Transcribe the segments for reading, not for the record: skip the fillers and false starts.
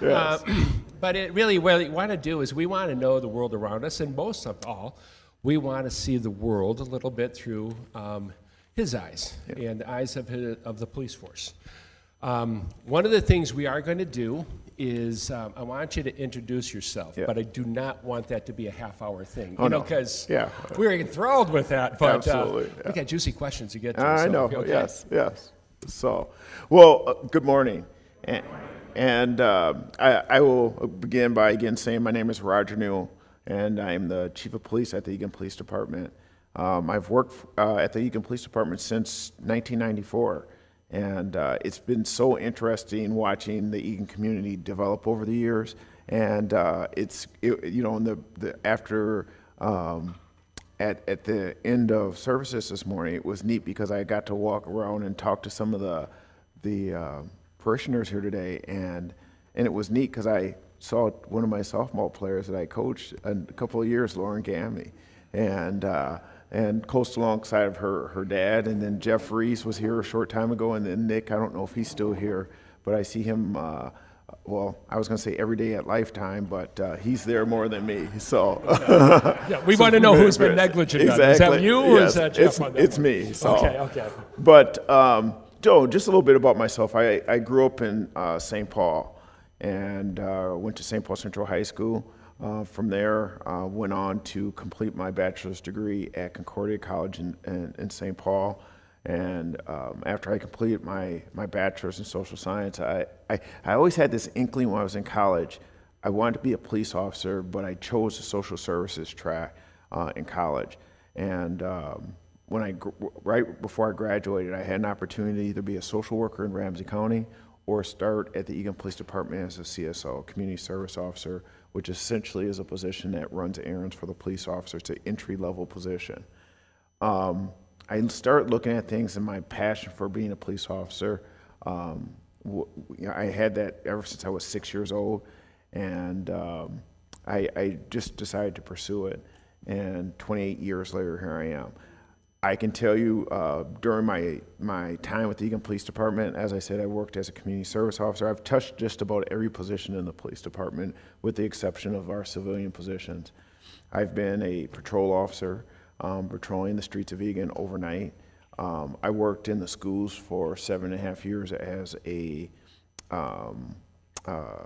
Yes. But it really, what we want to do is we want to know the world around us, and most of all, we want to see the world a little bit through his eyes and the eyes of the police force. One of the things we are going to do is I want you to introduce yourself, but I do not want that to be a half-hour thing. Oh, no. Because Yeah. we're enthralled with that. But Absolutely, yeah. we got juicy questions to get to. I so, know. okay? Yes. So, well, good morning. And I will begin by again saying my name is Roger Newell, and I'm the Chief of Police at the Eagan Police Department. I've worked at the Eagan Police Department since 1994, and it's been so interesting watching the Eagan community develop over the years. And at the end of services this morning, it was neat because I got to walk around and talk to some of the parishioners here today, and it was neat because I saw one of my softball players that I coached a couple of years, Lauren Gamney, and coached alongside of her dad, and then Jeff Reese was here a short time ago, and then Nick, I don't know if he's still here, but I see him, well, I was going to say every day at Lifetime, but he's there more than me, so. Yeah, we want to know who's been negligent. Exactly. Is that you or is that Jeff? It's me. So. Okay. But, Joe, just a little bit about myself. I grew up in St. Paul and went to St. Paul Central High School. From there, went on to complete my bachelor's degree at Concordia College in St. Paul. And after I completed my bachelor's in social science, I always had this inkling when I was in college. I wanted to be a police officer, but I chose the social services track in college. And right before I graduated, I had an opportunity to either be a social worker in Ramsey County or start at the Eagan Police Department as a CSO, Community Service Officer, which essentially is a position that runs errands for the police officer. It's an entry-level position. I started looking at things and my passion for being a police officer. I had that ever since I was 6 years old, and I just decided to pursue it. And 28 years later, here I am. I can tell you during my time with the Eagan Police Department, as I said, I worked as a community service officer. I've touched just about every position in the police department with the exception of our civilian positions. I've been a patrol officer, patrolling the streets of Eagan overnight. I worked in the schools for 7.5 years as a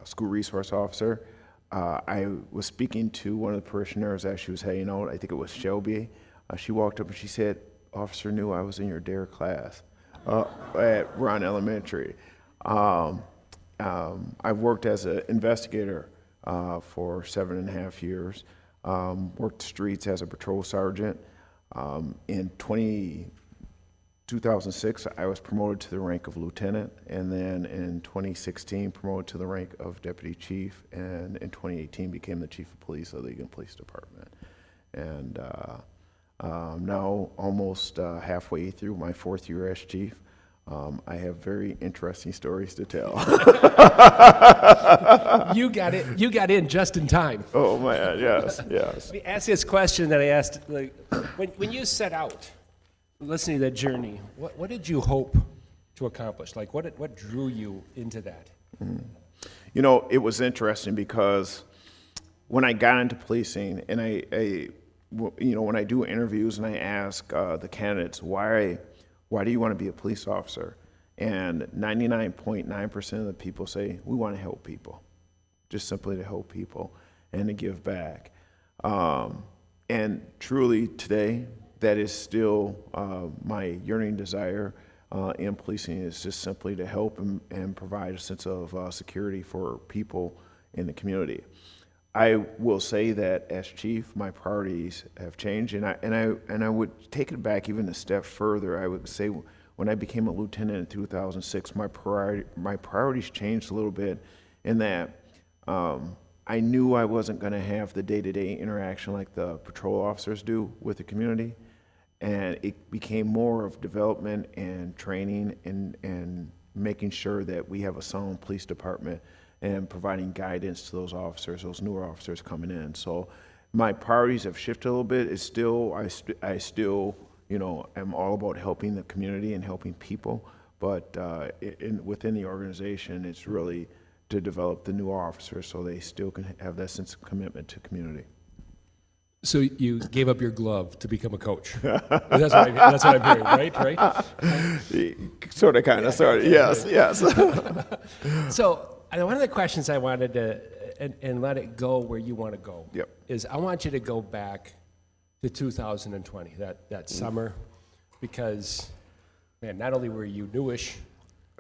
school resource officer. I was speaking to one of the parishioners as she was heading out. I think it was Shelby. She walked up and she said, "Officer knew I was in your DARE class at Ron Elementary." I've worked as an investigator for 7.5 years. Worked the streets as a patrol sergeant. In 2006, I was promoted to the rank of lieutenant, and then in 2016, promoted to the rank of deputy chief, and in 2018, became the chief of police of the Eagan Police Department. And now, almost halfway through my 4th year as chief, I have very interesting stories to tell. You got in just in time. Oh man, yes. Let me ask this question that I asked. When you set out, listening to that journey, what did you hope to accomplish? Like, what drew you into that? You know, it was interesting because when I got into policing, and when I do interviews and I ask the candidates, why do you want to be a police officer? And 99.9% of the people say, we want to help people, just simply to help people and to give back. And truly today, that is still my yearning desire in policing, is just simply to help and provide a sense of security for people in the community. I will say that as chief, my priorities have changed, and I would take it back even a step further. I would say when I became a lieutenant in 2006, my priorities changed a little bit in that I knew I wasn't going to have the day-to-day interaction like the patrol officers do with the community, and it became more of development and training and making sure that we have a sound police department and providing guidance to those officers, those newer officers coming in. So my priorities have shifted a little bit. It's still, I still, am all about helping the community and helping people, but within the organization, it's really to develop the new officers so they still can have that sense of commitment to community. So you gave up your glove to become a coach. That's what I'm hearing, right? Sort of, kind of, sort of, yes. So one of the questions I wanted to, and let it go where you want to go, Yep. is I want you to go back to 2020, that summer, because, man, not only were you newish,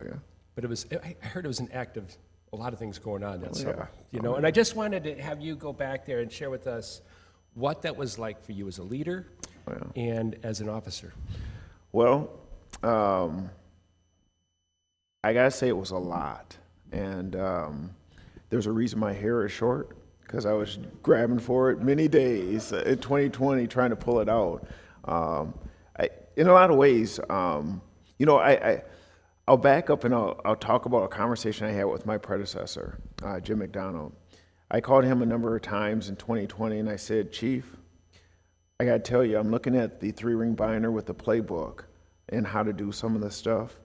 Yeah. but I heard it was an act of a lot of things going on that yeah. summer, and I just wanted to have you go back there and share with us what that was like for you as a leader and as an officer. Well, I gotta say it was a lot, and there's a reason my hair is short, because I was grabbing for it many days in 2020 trying to pull it out. In a lot of ways, I'll back up and I'll talk about a conversation I had with my predecessor, Jim McDonald. I called him a number of times in 2020 and I said, Chief, I gotta tell you, I'm looking at the 3-ring binder with the playbook and how to do some of this stuff,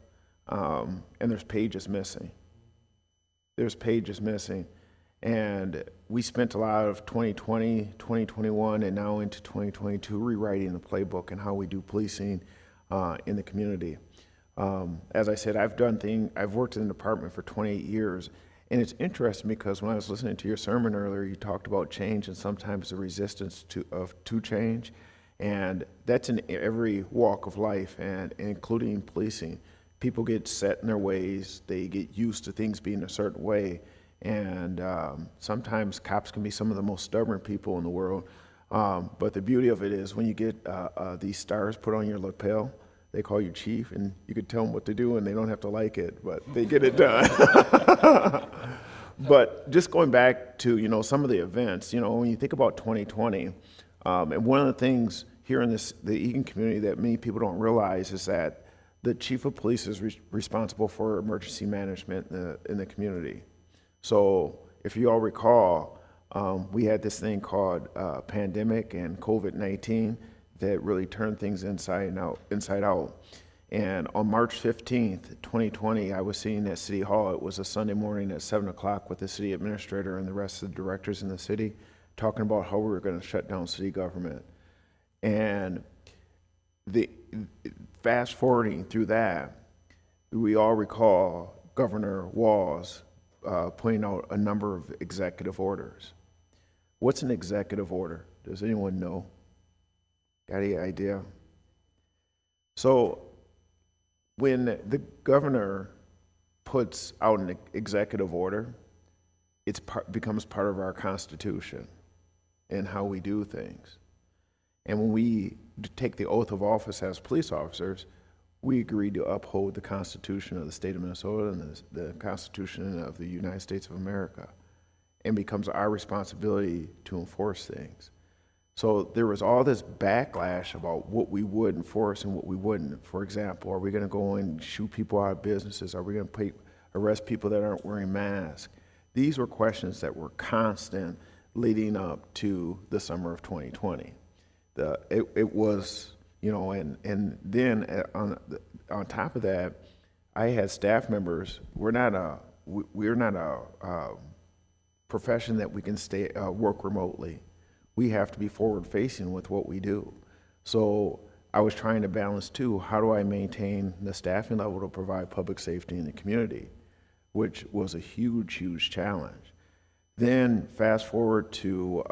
and there's pages missing. And we spent a lot of 2020, 2021, and now into 2022 rewriting the playbook and how we do policing in the community. As I said, I've worked in the department for 28 years, and it's interesting because when I was listening to your sermon earlier, you talked about change and sometimes the resistance to change, and that's in every walk of life, and including policing. People get set in their ways, they get used to things being a certain way, and sometimes cops can be some of the most stubborn people in the world, but the beauty of it is when you get these stars put on your lapel, they call you chief, and you could tell them what to do, and they don't have to like it, but they get it done. But just going back to some of the events, when you think about 2020, and one of the things here in the Eagan community that many people don't realize is that the chief of police is responsible for emergency management in the community. So if you all recall, we had this thing called pandemic and COVID-19 that really turned things inside out. And on March 15th, 2020, I was sitting at City Hall. It was a Sunday morning at 7 o'clock with the city administrator and the rest of the directors in the city talking about how we were going to shut down city government. And the fast forwarding through that, we all recall Governor Walz putting out a number of executive orders. What's an executive order? Does anyone know? Got any idea? So when the governor puts out an executive order, it becomes part of our Constitution and how we do things. And when we take the oath of office as police officers, we agree to uphold the Constitution of the state of Minnesota and the Constitution of the United States of America, and becomes our responsibility to enforce things. So there was all this backlash about what we would enforce and what we wouldn't. For example, are we going to go and shoot people out of businesses? Are we going to arrest people that aren't wearing masks? These were questions that were constant leading up to the summer of 2020. It was, and then on top of that, I had staff members. We're not a profession that we can work remotely. We have to be forward-facing with what we do. So I was trying to balance too, how do I maintain the staffing level to provide public safety in the community, which was a huge, huge challenge. Then fast forward to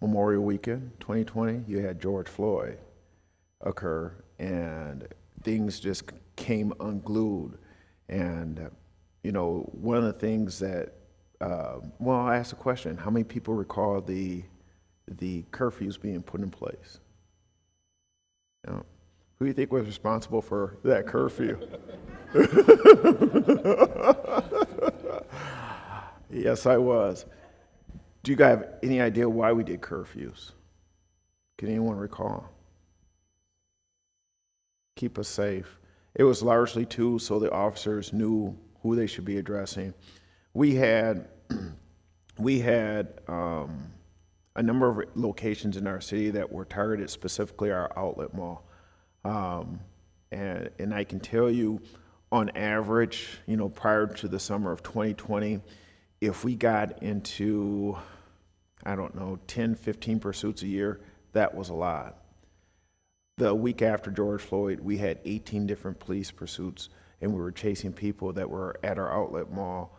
Memorial Weekend 2020, you had George Floyd occur, and things just came unglued. And one of the things that I asked a question: how many people recall the curfews being put in place? Who do you think was responsible for that curfew? Yes, I was. Do you guys have any idea why we did curfews? Can anyone recall? Keep us safe. It was largely too so the officers knew who they should be addressing. We had a number of locations in our city that were targeted, specifically our outlet mall. And I can tell you, on average, prior to the summer of 2020, if we got into, I don't know, 10, 15 pursuits a year, that was a lot. The week after George Floyd, we had 18 different police pursuits, and we were chasing people that were at our outlet mall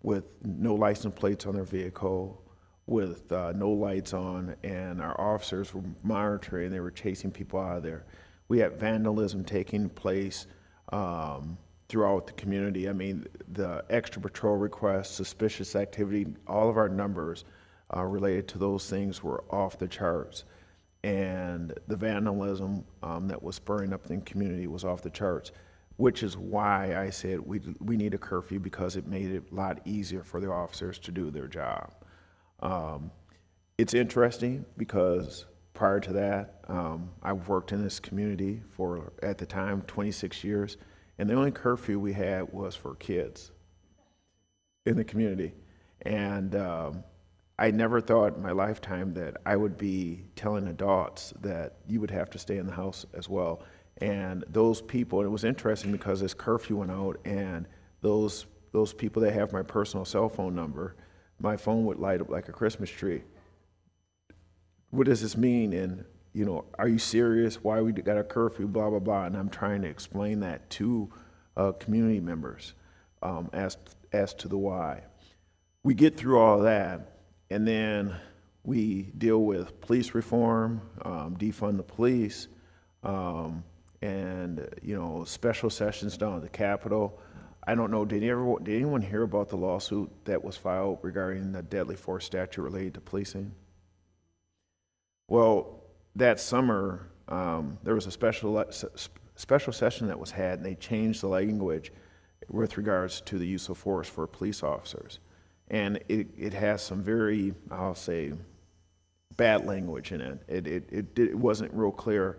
with no license plates on their vehicle, with no lights on, and our officers were monitoring. They were chasing people out of there. We had vandalism taking place throughout the community. I mean, the extra patrol requests, suspicious activity, all of our numbers related to those things were off the charts. And the vandalism that was spurring up in the community was off the charts, which is why I said we need a curfew, because it made it a lot easier for the officers to do their job. It's interesting because prior to that, I've worked in this community for, at the time, 26 years, and the only curfew we had was for kids in the community. And I never thought in my lifetime that I would be telling adults that you would have to stay in the house as well. And those people, and it was interesting because this curfew went out, and those people that have my personal cell phone number, my phone would light up like a Christmas tree. What does this mean? And, are you serious? Why we got a curfew, blah, blah, blah. And I'm trying to explain that to community members as to the why. We get through all of that, and then we deal with police reform, defund the police, and special sessions down at the Capitol. I don't know, did anyone hear about the lawsuit that was filed regarding the deadly force statute related to policing? Well, that summer, there was a special session that was had, and they changed the language with regards to the use of force for police officers. And it has some very, I'll say, bad language in it. It wasn't real clear.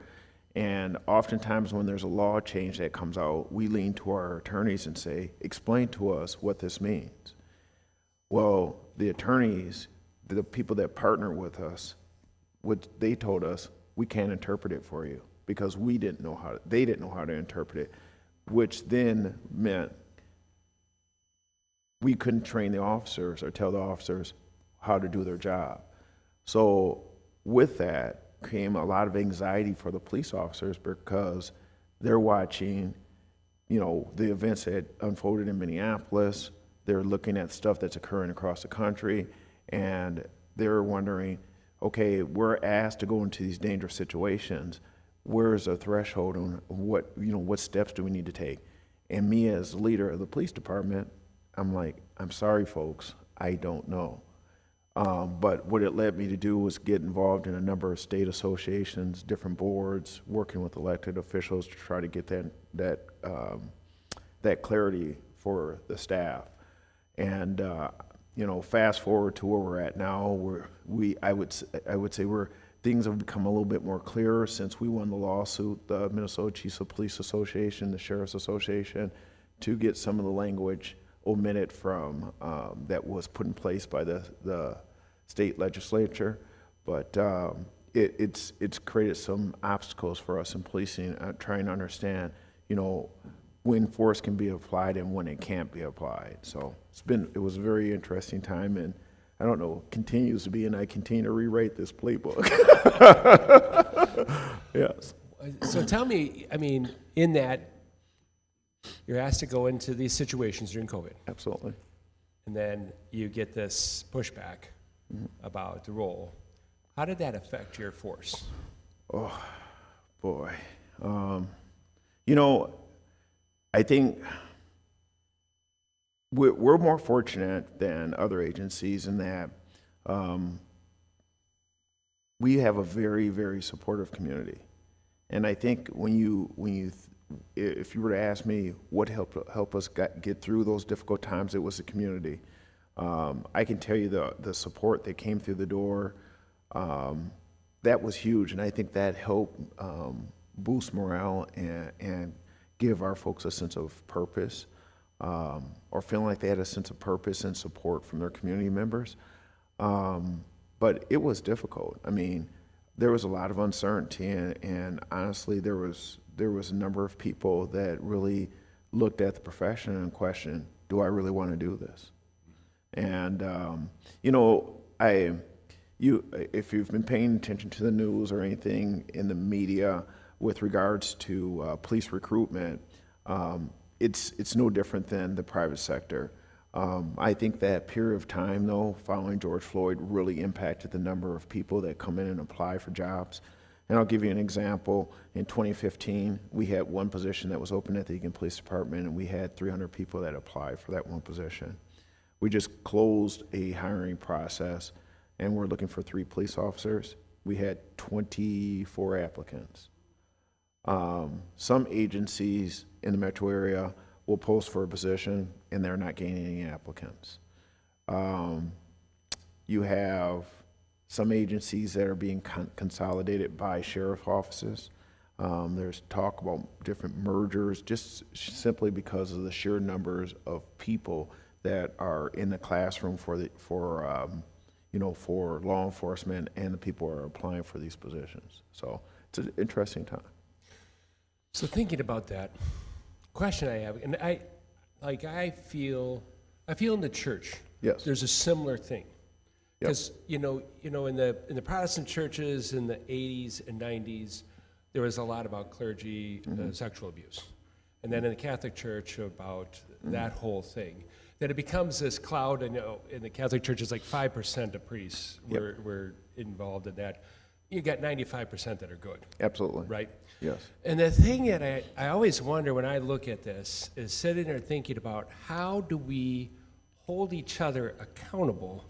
And oftentimes when there's a law change that comes out, we lean to our attorneys and say, explain to us what this means. Well, the attorneys, the people that partner with us, what they told us, we can't interpret it for you, because they didn't know how to interpret it, which then meant we couldn't train the officers or tell the officers how to do their job. So with that came a lot of anxiety for the police officers, because they're watching, the events that unfolded in Minneapolis. They're looking at stuff that's occurring across the country, and they're wondering, okay, we're asked to go into these dangerous situations. Where's the threshold on what steps do we need to take? And me as the leader of the police department, I'm like, I'm sorry, folks, I don't know. But what it led me to do was get involved in a number of state associations, different boards, working with elected officials to try to get that clarity for the staff. And fast forward to where we're at now, I would say things have become a little bit more clearer since we won the lawsuit, the Minnesota Chiefs of Police Association, the Sheriff's Association, to get some of the language omitted from that was put in place by the state legislature. But it's created some obstacles for us in policing, trying to understand, when force can be applied and when it can't be applied. So it was a very interesting time, and I don't know, continues to be, and I continue to rewrite this playbook. Yes. So tell me, in that, you're asked to go into these situations during COVID, Absolutely. and then you get this pushback about the role. How did that affect your force? Oh, boy. I think we're more fortunate than other agencies in that we have a very, very supportive community. And I think if you were to ask me what helped us get through those difficult times, it was the community. I can tell you the support that came through the door, that was huge, and I think that helped boost morale and give our folks a sense of purpose, or feeling like they had a sense of purpose and support from their community members. But it was difficult. There was a lot of uncertainty, and honestly, there was there was a number of people that really looked at the profession and questioned, do I really want to do this? And, you know, if you've been paying attention to the news or anything in the media with regards to police recruitment, it's no different than the private sector. I think that period of time, though, following George Floyd really impacted the number of people that come in and apply for jobs. And I'll give you an example. In 2015, we had one position that was open at the Eagan Police Department, and we had 300 people that applied for that one position. We just closed a hiring process, and we're looking for 3 police officers. We had 24 applicants. Some agencies in the metro area will post for a position, and they're not gaining any applicants. You have some agencies that are being consolidated by sheriff offices. There's talk about different mergers, just simply because of the sheer numbers of people that are in the classroom for law enforcement, and the people who are applying for these positions. So it's an interesting time. So thinking about that, question I have, and I feel in the church, Yes. there's a similar thing. Yep. Because in the Protestant churches in the 80s and 90s, there was a lot about clergy sexual abuse, and then in the Catholic Church about that whole thing. That it becomes this cloud, and in the Catholic Church, it's like 5% of priests were involved in that. You got 95% that are good. Absolutely. Right? Yes. And the thing that I always wonder when I look at this is sitting there thinking about how do we hold each other accountable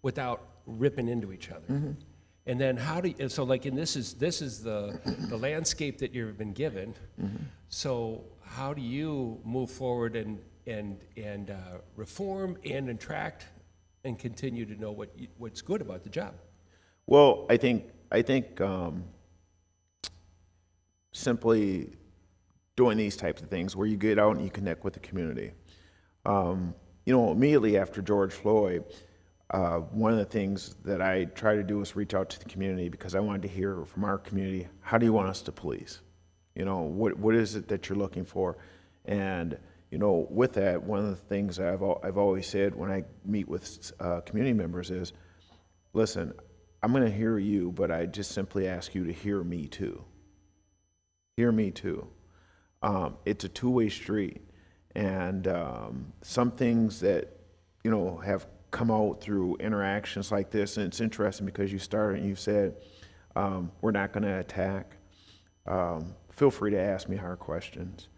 without ripping into each other. And then and so like, and this is the landscape that you've been given. So how do you move forward and reform and attract and continue to know what's good about the job? Well, I think simply doing these types of things where you get out and you connect with the community. Immediately after George Floyd, one of the things that I try to do is reach out to the community, because I wanted to hear from our community, how do you want us to police? What is it that you're looking for? And with that, one of the things I've always said when I meet with community members is, listen, I'm going to hear you, but I just simply ask you to hear me too. Hear me too. It's a two-way street, and some things that have come out through interactions like this, and it's interesting because you started and you said we're not going to attack. Feel free to ask me hard questions,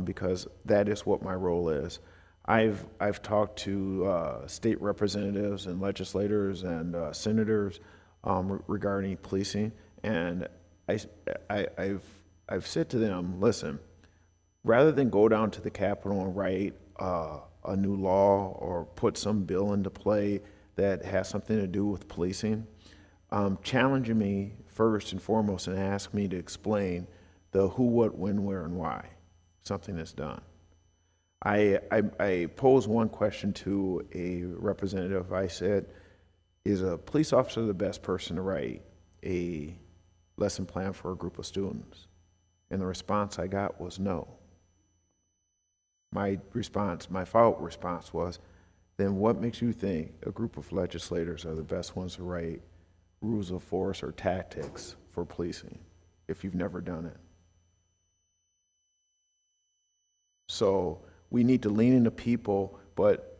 because that is what my role is. I've talked to state representatives and legislators and senators regarding policing, and I've said to them, listen, rather than go down to the Capitol and write a new law or put some bill into play that has something to do with policing, challenging me first and foremost and ask me to explain the who, what, when, where, and why something is done. I posed one question to a representative. I said, is a police officer the best person to write a lesson plan for a group of students? And the response I got was no. My follow-up response was, then what makes you think a group of legislators are the best ones to write rules of force or tactics for policing if you've never done it? So we need to lean into people, but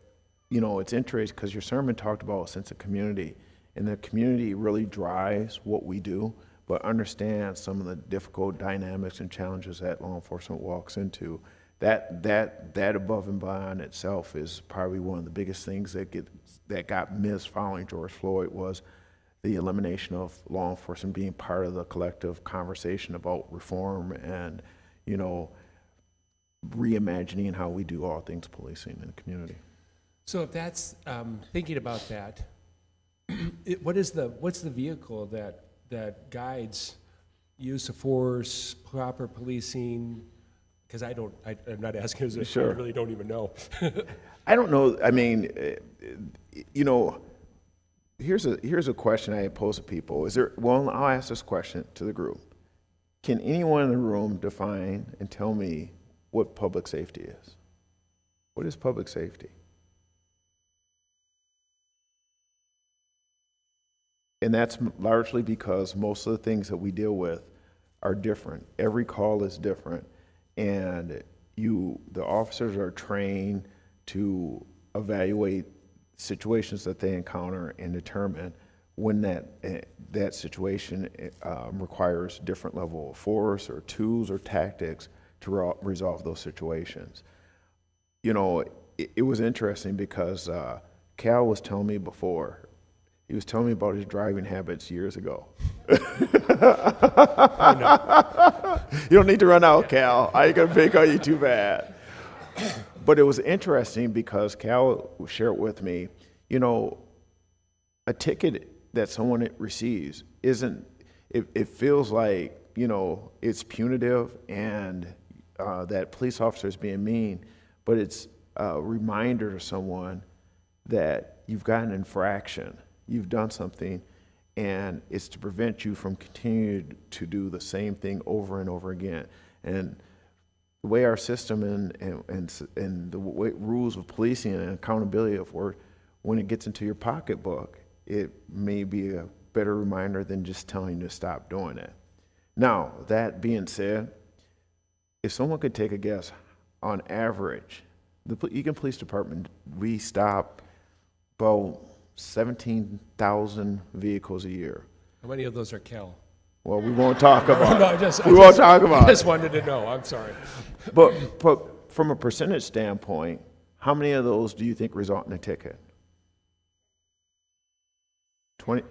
it's interesting because your sermon talked about a sense of community, and the community really drives what we do, but understand some of the difficult dynamics and challenges that law enforcement walks into. That above and beyond itself is probably one of the biggest things that got missed following George Floyd, was the elimination of law enforcement being part of the collective conversation about reform and reimagining how we do all things policing in the community. So if that's thinking about that, what's the vehicle that guides use of force, proper policing? Because I'm not asking as if Sure. I really don't even know. I don't know. I mean, here's a question I pose to people. I'll ask this question to the group. Can anyone in the room define and tell me what public safety is? What is public safety? And that's largely because most of the things that we deal with are different. Every call is different, and the officers are trained to evaluate situations that they encounter and determine when that situation requires different level of force or tools or tactics to resolve those situations. You know, it was interesting because Cal was telling me before, he was telling me about his driving habits years ago. You don't need to run out, Cal. I ain't gonna pick on you too bad. But it was interesting because Cal shared with me, you know, a ticket that someone receives it feels like, you know, it's punitive and that police officer is being mean, but it's a reminder to someone that you've got an infraction, you've done something, and it's to prevent you from continuing to do the same thing over and over again. And the way our system and the way rules of policing and accountability have worked, when it gets into your pocketbook, it may be a better reminder than just telling you to stop doing it. Now, that being said, if someone could take a guess, on average, the Eagan Police Department, we stop about 17,000 vehicles a year. How many of those are Cal? Well, we won't talk about No, it. We won't talk about I just it. wanted to know. I'm sorry. But from a percentage standpoint, how many of those do you think result in a ticket? 20%.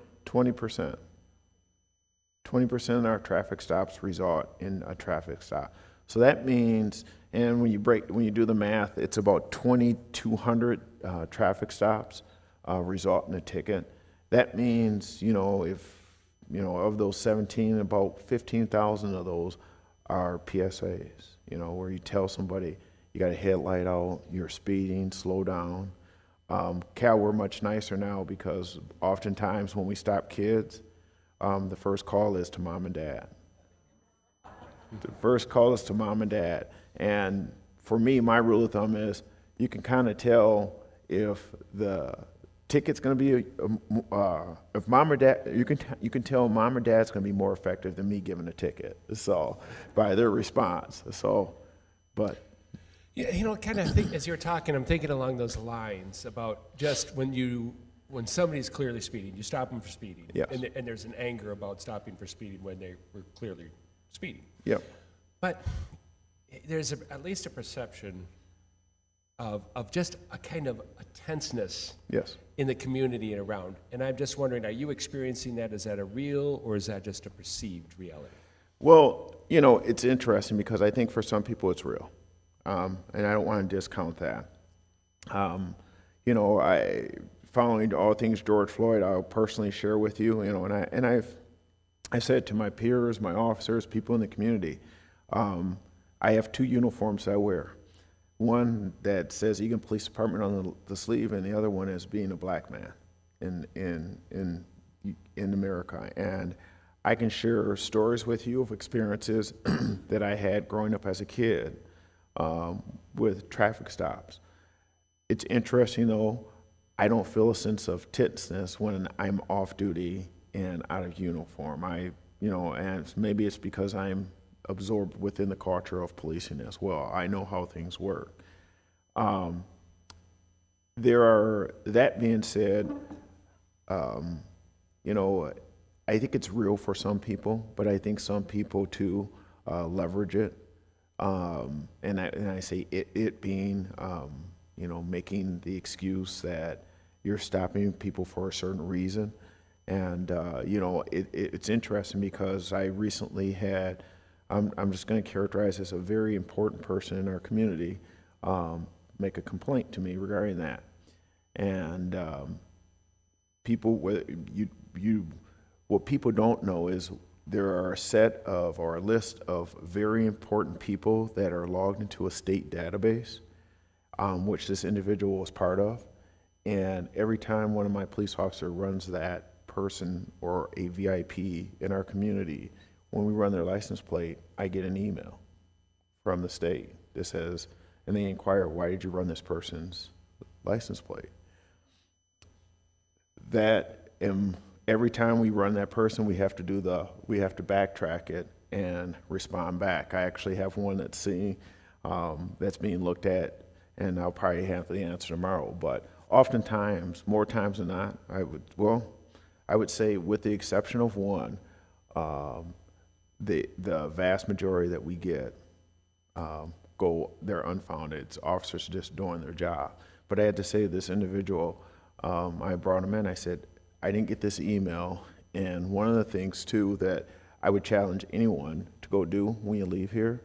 20% of our traffic stops result in a traffic stop. So that means, and when you do the math, it's about 2,200 traffic stops result in a ticket. That means, of those 17, about 15,000 of those are PSAs, where you tell somebody you got a headlight out, you're speeding, slow down. Cal, we're much nicer now because oftentimes when we stop kids, the first call is to mom and dad. The first call is to mom and dad. And for me, my rule of thumb is you can kind of tell if the ticket's going to be, if mom or dad, you can tell mom or dad's going to be more effective than me giving a ticket. So, by their response. So, but. Yeah, kind of think, as you're talking, I'm thinking along those lines about just when somebody's clearly speeding, you stop them for speeding. Yes. And there's an anger about stopping for speeding when they were clearly speeding. Yep. But there's at least a perception of just a kind of a tenseness Yes. in the community and around. And I'm just wondering, are you experiencing that? Is that a real or is that just a perceived reality? Well, it's interesting because I think for some people it's real. And I don't want to discount that. Following all things George Floyd, I'll personally share with you, and I've said to my peers, my officers, people in the community, I have two uniforms I wear. One that says Eagan Police Department on the sleeve, and the other one is being a black man in America. And I can share stories with you of experiences that I had growing up as a kid with traffic stops. It's interesting though, I don't feel a sense of tenseness when I'm off duty and out of uniform. And maybe it's because I'm absorbed within the culture of policing as well. I know how things work. That being said, I think it's real for some people, but I think some people too leverage it. And I say it being, making the excuse that you're stopping people for a certain reason. And, it's interesting because I recently had, I'm just going to characterize as a very important person in our community, make a complaint to me regarding that. And people, what people don't know is there are a list of very important people that are logged into a state database, which this individual was part of. And every time one of my police officers runs that person or a VIP in our community, when we run their license plate, I get an email from the state that says, and they inquire, why did you run this person's license plate? Every time we run that person, we have to backtrack it and respond back. I actually have one that's being looked at, and I'll probably have the answer tomorrow. But oftentimes, more times than not, I would say with the exception of one, the vast majority that we get they're unfounded. It's officers just doing their job. But I had to say to this individual, I brought him in, I said, I didn't get this email, and one of the things too that I would challenge anyone to go do when you leave here,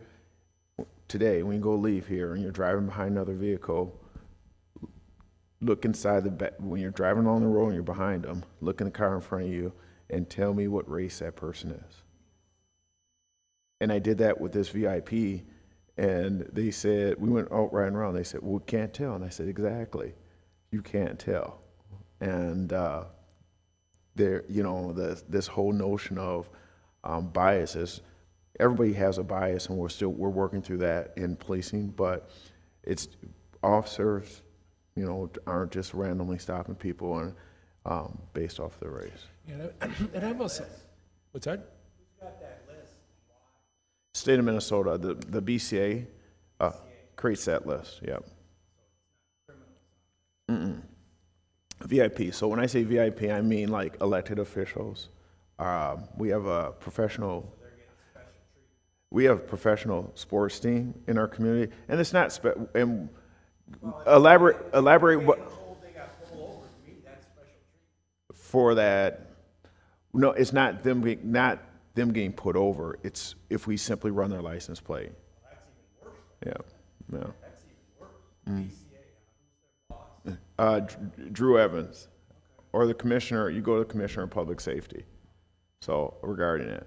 today, when you go leave here and you're driving behind another vehicle, look inside the back, when you're driving along the road and you're behind them, look in the car in front of you and tell me what race that person is. And I did that with this VIP, and they said, we went out riding around, they said, well, we can't tell. And I said, exactly, you can't tell. And this whole notion of biases, everybody has a bias, and we're working through that in policing, but it's officers, aren't just randomly stopping people and based off their race. And I'm also, what's that? Who's got that list? State of Minnesota, the BCA creates that list. Yep. VIP. So when I say VIP, I mean like elected officials. We have a professional. We have a professional sports team in our community, and it's not. Elaborate what. They got pulled over. To me, that's special treatment. For that, no, it's not them getting put over. It's if we simply run their license plate. Well, that's even worse. Yeah. That's even worse. BCA, who's their boss? Drew Evans, or the commissioner. You go to the commissioner of public safety. So regarding it,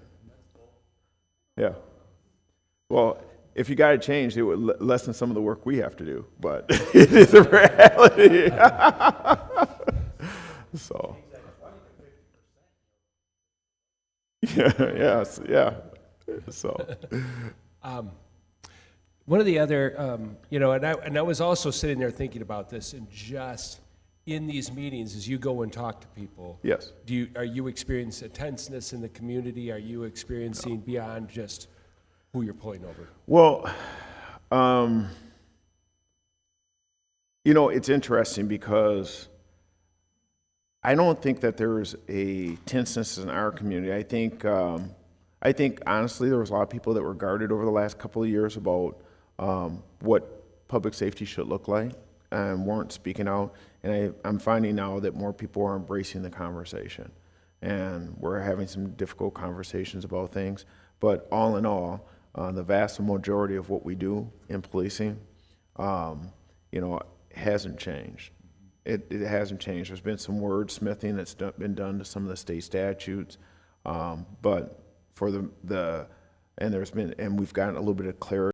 yeah. Well, if you got to change, it would lessen some of the work we have to do, but it is a reality. So. Yeah. So. One of the other, and I was also sitting there thinking about this, and just in these meetings, as you go and talk to people, Yes. are you experiencing a tenseness in the community? Are you experiencing beyond just who you're pulling over? Well, it's interesting because I don't think that there's a tenseness in our community. I think honestly, there was a lot of people that were guarded over the last couple of years about what public safety should look like and weren't speaking out. And I'm finding now that more people are embracing the conversation, and we're having some difficult conversations about things. But all in all, the vast majority of what we do in policing, hasn't changed. It hasn't changed. There's been some wordsmithing that's been done to some of the state statutes, but for and we've gotten a little bit of clarity